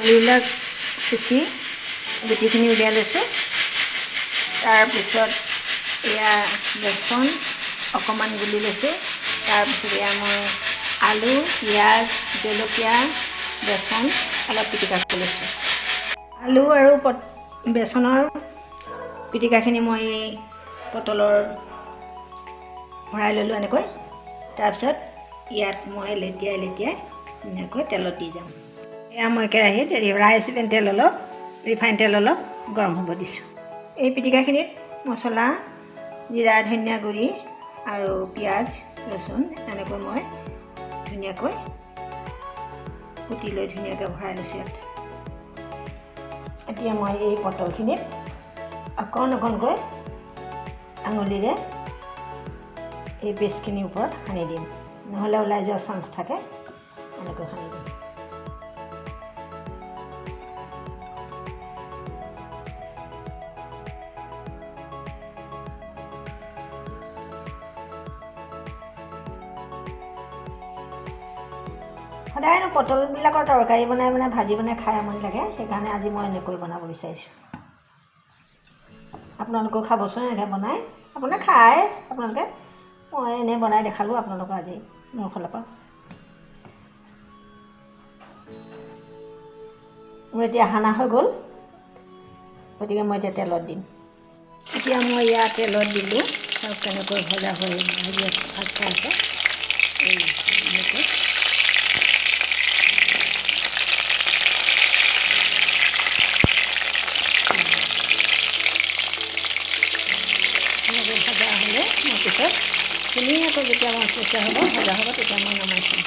আলুবিলাক পিচি গুটিখিনি উলিয়াই লৈছোঁ। তাৰপিছত এয়া বেচন অকণমান গুলি লৈছোঁ। তাৰপিছত এয়া মই আলু, পিঁয়াজ, জলকীয়া, বেচন অলপ পিটিকা কৰি লৈছোঁ। আলু আৰু বেচনৰ পিটিকাখিনি মই পটলৰ ভৰাই ল'লোঁ এনেকৈ। তাৰপিছত ইয়াত মই লেটিয়াই ধুনীয়াকৈ তেলত দি যাম। এয়া মই কেৰাহীত ৰিফাইন তেল অলপ গৰম হ'ব দিছোঁ। এই পিটিকাখিনিত মছলা, জিৰা, ধনিয়া গুড়ি আৰু পিঁয়াজ, ৰচুন এনেকৈ মই ধুনীয়াকৈ কুটি লৈ ধুনীয়াকৈ ভৰাই লৈছোঁ ইয়াত। এতিয়া মই এই পটলখিনিত অকণকৈ আঙুলিৰে এই পেষ্টখিনিৰ ওপৰত সানি দিম, নহ'লে ওলাই যোৱাৰ চান্স থাকে। এনেকৈ সানি দিম। সদায় পটলবিলাকৰ তৰকাৰী বনাই ভাজি বনাই খাই আমনি লাগে, সেইকাৰণে আজি মই এনেকৈ বনাব বিচাৰিছোঁ। আপোনালোকেও খাবচোন, এনেকৈ বনাই খায় আপোনালোকে। মই এনেই বনাই দেখালোঁ আপোনালোকক আজি মোৰ ফালৰ পৰা। মোৰ এতিয়া সানা হৈ গ'ল, গতিকে মই এতিয়া তেলত দিম। এতিয়া মই ইয়াত তেলত দিলোঁ, চাওক কেনেকৈ ভজা হৈ ভাজি আছে। এনেকৈ ভজা হ'লে মই পিছত ধুনীয়াকৈ যেতিয়া মচমচীয়া হ'ব, ভজা হ'ব, তেতিয়া মই নমাই থ'ম।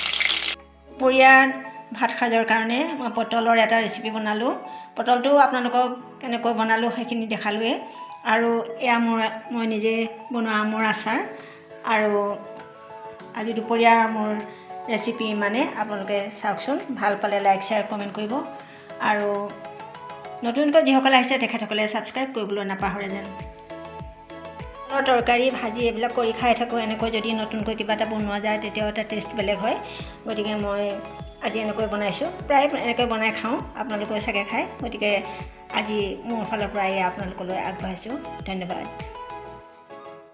দুপৰীয়াৰ ভাত সাজৰ কাৰণে মই পটলৰ এটা ৰেচিপি বনালোঁ। পটলটো আপোনালোকক কেনেকৈ বনালোঁ সেইখিনি দেখালোৱেই। আৰু এয়া মই নিজে বনোৱা আমৰ আচাৰ। আৰু আজি দুপৰীয়াৰ মোৰ ৰেচিপি ইমানেই। আপোনালোকে চাওকচোন, ভাল পালে লাইক, শ্বেয়াৰ, কমেণ্ট কৰিব। আৰু নতুনকৈ যিসকলে আহিছে তেখেতসকলে ছাবস্ক্ৰাইব কৰিবলৈ নাপাহৰে যেন। তৰকাৰী, ভাজি এইবিলাক কৰি খাই থাকোঁ। এনেকৈ যদি নতুনকৈ কিবা এটা বনোৱা যায় তেতিয়াও এটা টেষ্ট বেলেগ হয়। গতিকে মই আজি এনেকৈ বনাইছোঁ, প্ৰায় এনেকৈ বনাই খাওঁ, আপোনালোকেও চাগে খায়। গতিকে আজি মোৰ ফালৰ পৰা আপোনালোকলৈ আগবঢ়াইছোঁ। ধন্যবাদ।